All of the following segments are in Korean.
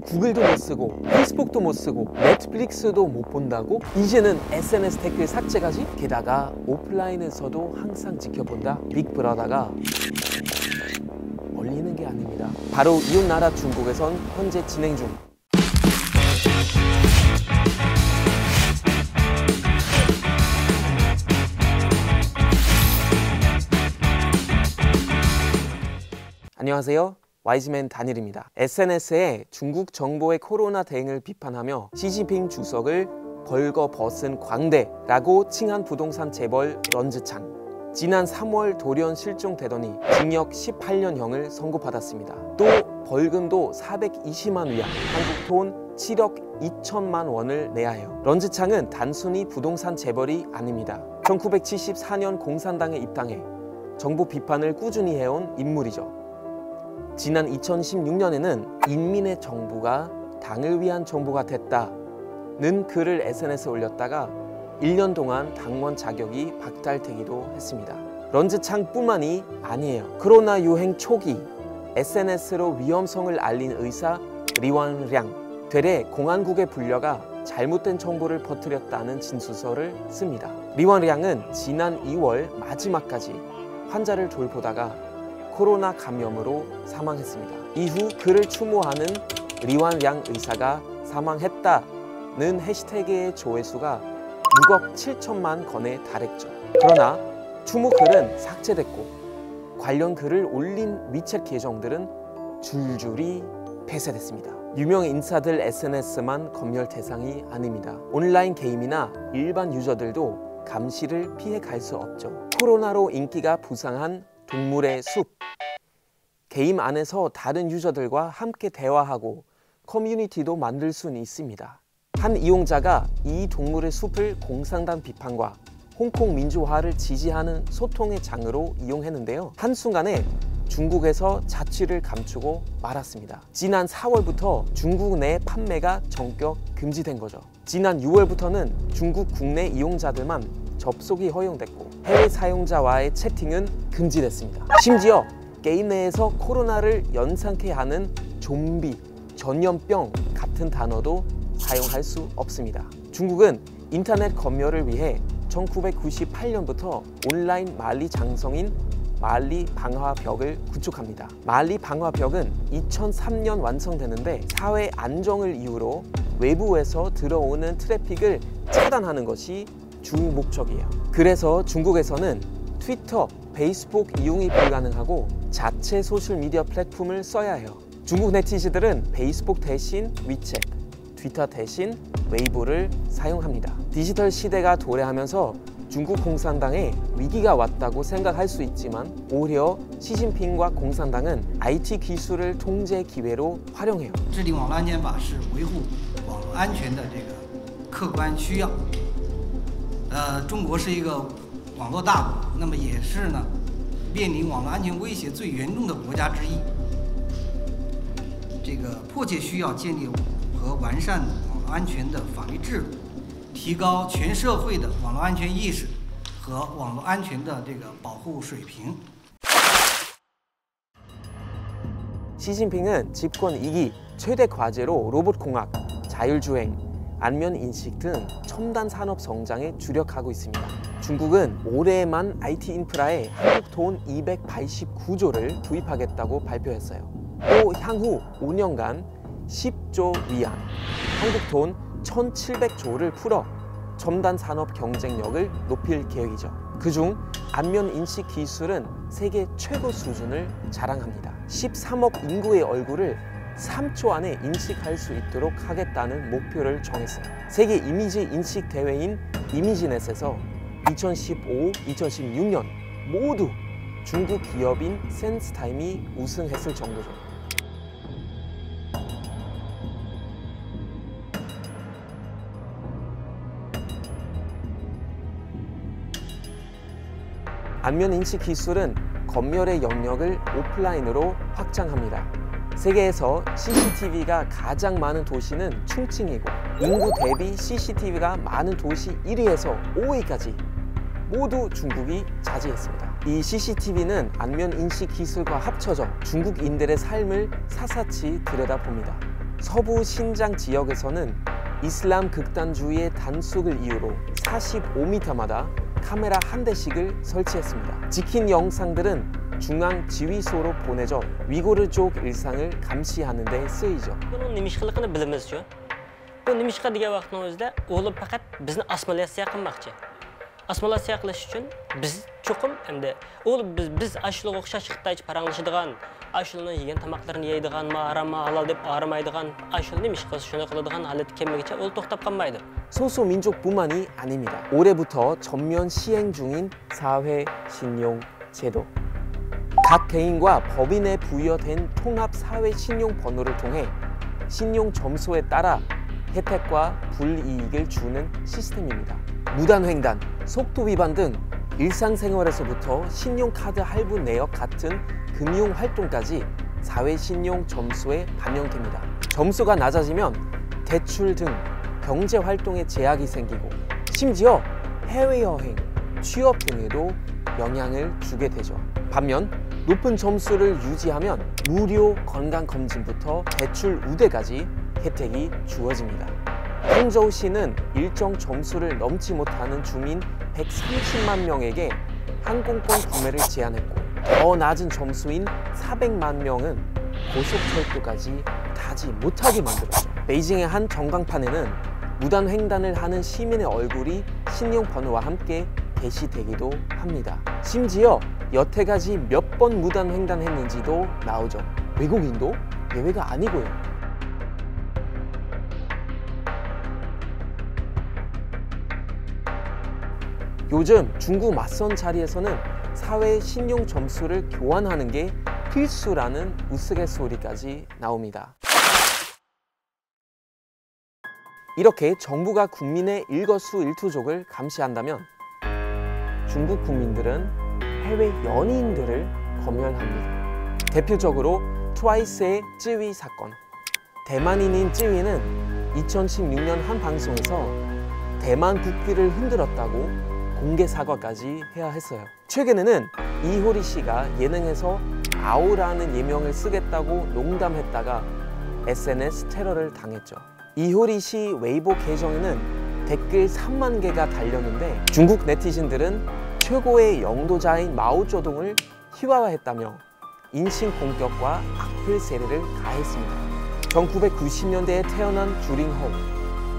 구글도 못 쓰고 페이스북도 못 쓰고 넷플릭스도 못 본다고? 이제는 SNS 댓글 삭제까지? 게다가 오프라인에서도 항상 지켜본다? 빅브라더가 멀리는 게 아닙니다. 바로 이웃나라 중국에선 현재 진행 중. 안녕하세요. 와이즈맨 다니엘입니다. SNS에 중국 정부의 코로나 대응을 비판하며 시진핑 주석을 벌거벗은 광대라고 칭한 부동산 재벌 런즈창. 지난 3월 돌연 실종되더니 징역 18년형을 선고받았습니다. 또 벌금도 420만 위안, 한국 돈 7억 2천만 원을 내야 해요. 런즈창은 단순히 부동산 재벌이 아닙니다. 1974년 공산당에 입당해 정부 비판을 꾸준히 해온 인물이죠. 지난 2016년에는 인민의 정부가 당을 위한 정부가 됐다는 글을 SNS에 올렸다가 1년 동안 당원 자격이 박탈되기도 했습니다. 런즈창뿐만이 아니에요. 코로나 유행 초기 SNS로 위험성을 알린 의사 리완량, 되레 공안국에 불려가 잘못된 정보를 퍼뜨렸다는 진술서를 씁니다. 리완량은 지난 2월 마지막까지 환자를 돌보다가 코로나 감염으로 사망했습니다. 이후 그를 추모하는 리완량 의사가 사망했다는 해시태그의 조회수가 6억 7천만 건에 달했죠. 그러나 추모 글은 삭제됐고 관련 글을 올린 위챗 계정들은 줄줄이 폐쇄됐습니다. 유명 인사들 SNS만 검열 대상이 아닙니다. 온라인 게임이나 일반 유저들도 감시를 피해 갈 수 없죠. 코로나로 인기가 부상한 동물의 숲. 게임 안에서 다른 유저들과 함께 대화하고 커뮤니티도 만들 수는 있습니다. 한 이용자가 이 동물의 숲을 공산당 비판과 홍콩 민주화를 지지하는 소통의 장으로 이용했는데요. 한순간에 중국에서 자취를 감추고 말았습니다. 지난 4월부터 중국 내 판매가 전격 금지된 거죠. 지난 6월부터는 중국 국내 이용자들만 접속이 허용됐고 해외 사용자와의 채팅은 금지됐습니다. 심지어 게임 내에서 코로나를 연상케 하는 좀비, 전염병 같은 단어도 사용할 수 없습니다. 중국은 인터넷 검열을 위해 1998년부터 온라인 만리 장성인 만리 방화벽을 구축합니다. 만리 방화벽은 2003년 완성되는데 사회 안정을 이유로 외부에서 들어오는 트래픽을 차단하는 것이 주 목적이에요. 그래서 중국에서는 트위터, 페이스북 이용이 불가능하고 자체 소셜미디어 플랫폼을 써야 해요. 중국 네티즌들은 페이스북 대신 위챗, 트위터 대신 웨이보를 사용합니다. 디지털 시대가 도래하면서 중국 공산당에 위기가 왔다고 생각할 수 있지만 오히려 시진핑과 공산당은 IT 기술을 통제 기회로 활용해요. 制定网络安全法是维护网络安全的这个客观需要。中国是一个网络大国，那么也是呢面临网络安全威胁最严重的国家之一。这个迫切需要建立和完善网络安全的法律制度，提高全社会的网络安全意识和网络安全的这个保护水平。 시진핑은 집권 2기 최대 과제로 로봇공학, 자율주행, 안면인식 등 첨단 산업 성장에 주력하고 있습니다. 중국은 올해만 IT 인프라에 한국 돈 289조를 투입하겠다고 발표했어요. 또 향후 5년간 10조 위안, 한국 돈 1,700조를 풀어 첨단 산업 경쟁력을 높일 계획이죠. 그중 안면인식 기술은 세계 최고 수준을 자랑합니다. 13억 인구의 얼굴을 3초 안에 인식할 수 있도록 하겠다는 목표를 정했어요. 세계 이미지 인식 대회인 이미지넷에서 2015, 2016년 모두 중국 기업인 센스타임이 우승했을 정도죠. 안면인식 기술은 검열의 영역을 오프라인으로 확장합니다. 세계에서 CCTV가 가장 많은 도시는 충칭이고 인구 대비 CCTV가 많은 도시 1위에서 5위까지 모두 중국이 차지했습니다. 이 CCTV는 안면인식 기술과 합쳐져 중국인들의 삶을 사사치 들여다봅니다. 서부 신장 지역에서는 이슬람 극단주의의 단속을 이유로 45m마다 카메라 한 대씩을 설치했습니다. 찍힌 영상들은 중앙 지휘소로 보내져 위구르족 일상을 감시하는 데 쓰이죠. Bunun nimish qilishini bilamiz-ku. Bu nimish degan vaqtning o'zida o'g'lim faqat bizni assimilyatsiya qilmoqchi. Assimilyatsiya qilish uchun biz cho'qim endi o'g'lim biz ashulaga o'xshash xitoycha paranglashadigan, ashulani yegan tomoqlarini yeydigan, arama halol deb aramaydigan, ashul nimish qilsa shuni qiladigan holat kelmaguncha o'l to'xtab qolmaydi. 소수 민족뿐만이 아닙니다. 올해부터 전면 시행 중인 사회 신용 제도. 각 개인과 법인에 부여된 통합 사회 신용 번호를 통해 신용 점수에 따라 혜택과 불이익을 주는 시스템입니다. 무단횡단, 속도 위반 등 일상생활에서부터 신용카드 할부 내역 같은 금융활동까지 사회신용 점수에 반영됩니다. 점수가 낮아지면 대출 등 경제활동에 제약이 생기고 심지어 해외여행, 취업 등에도 영향을 주게 되죠. 반면 높은 점수를 유지하면 무료 건강검진부터 대출 우대까지 혜택이 주어집니다. 홍저우시는 일정 점수를 넘지 못하는 주민 130만 명에게 항공권 구매를 제한했고 더 낮은 점수인 400만 명은 고속철도까지 타지 못하게 만들었죠. 베이징의 한 전광판에는 무단 횡단을 하는 시민의 얼굴이 신용번호와 함께 게시되기도 합니다. 심지어 여태까지 몇 번 무단 횡단했는지도 나오죠. 외국인도 예외가 아니고요. 요즘 중국 맞선 자리에서는 사회 신용 점수를 교환하는 게 필수라는 우스갯소리까지 나옵니다. 이렇게 정부가 국민의 일거수일투족을 감시한다면 중국 국민들은 해외 연예인들을 검열합니다. 대표적으로 트와이스의 쯔위 사건. 대만인인 쯔위는 2016년 한 방송에서 대만 국기를 흔들었다고 공개 사과까지 해야 했어요. 최근에는 이효리 씨가 예능에서 아오라는 예명을 쓰겠다고 농담했다가 SNS 테러를 당했죠. 이효리 씨 웨이보 계정에는 댓글 3만 개가 달렸는데 중국 네티즌들은 최고의 영도자인 마오쩌둥을 희화화했다며 인신공격과 악플 세례를 가했습니다. 1990년대에 태어난 주링호,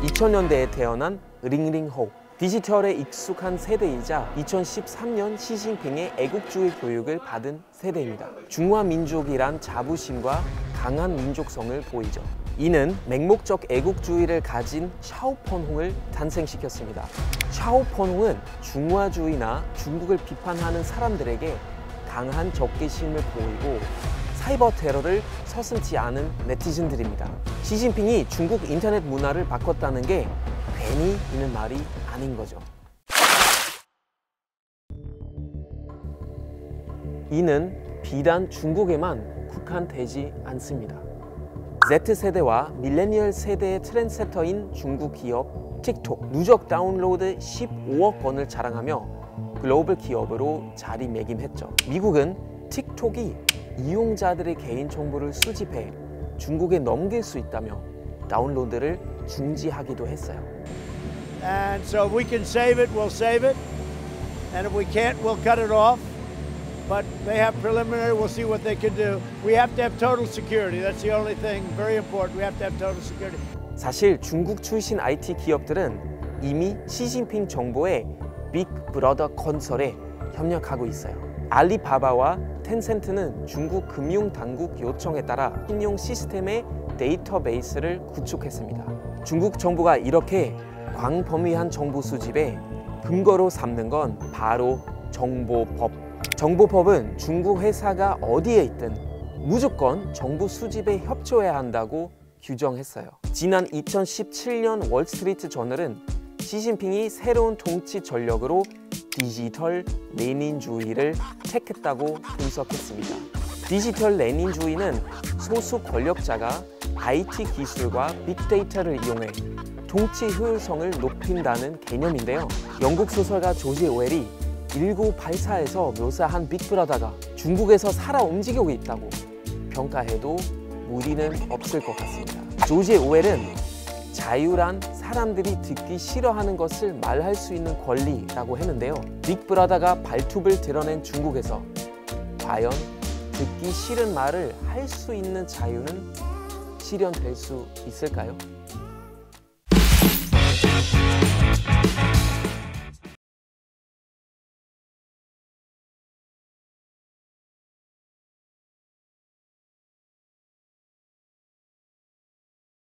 2000년대에 태어난 링링호, 디지털에 익숙한 세대이자 2013년 시진핑의 애국주의 교육을 받은 세대입니다. 중화민족이란 자부심과 강한 민족성을 보이죠. 이는 맹목적 애국주의를 가진 샤오펀홍을 탄생시켰습니다. 샤오펀홍은 중화주의나 중국을 비판하는 사람들에게 강한 적개심을 보이고 사이버 테러를 서슴지 않은 네티즌들입니다. 시진핑이 중국 인터넷 문화를 바꿨다는 게 괜히 있는 말이 아닌 거죠. 이는 비단 중국에만 국한되지 않습니다. Z세대와 밀레니얼 세대의 트렌드세터인 중국 기업 틱톡, 누적 다운로드 15억 건을 자랑하며 글로벌 기업으로 자리매김했죠. 미국은 틱톡이 이용자들의 개인 정보를 수집해 중국에 넘길 수 있다며 다운로드를 중지하기도 했어요. And so if we can save it, we'll save it. And if we can't, we'll cut it off. But they have preliminary, we'll see what they can do. We have to have total security. That's the only thing very important. We have to have total security. 사실 중국 출신 IT 기업들은 이미 시진핑 정부의 빅브러더 건설에 협력하고 있어요. 알리바바와 텐센트는 중국 금융당국 요청에 따라 신용 시스템의 데이터베이스를 구축했습니다. 중국 정부가 이렇게 광범위한 정보 수집에 근거로 삼는 건 바로 정보법. 정보법은 중국 회사가 어디에 있든 무조건 정보 수집에 협조해야 한다고 규정했어요. 지난 2017년 월스트리트 저널은 시진핑이 새로운 통치 전략으로 디지털 레닌주의를 택했다고 분석했습니다. 디지털 레닌주의는 소수 권력자가 IT 기술과 빅데이터를 이용해 통치 효율성을 높인다는 개념인데요. 영국 소설가 조지 오웰이 1984에서 묘사한 빅브라더가 중국에서 살아 움직이고 있다고 평가해도 무리는 없을 것 같습니다. 조지 오웰은 자유란 사람들이 듣기 싫어하는 것을 말할 수 있는 권리라고 했는데요. 빅브라더가 발톱을 드러낸 중국에서 과연 듣기 싫은 말을 할 수 있는 자유는 실현될 수 있을까요?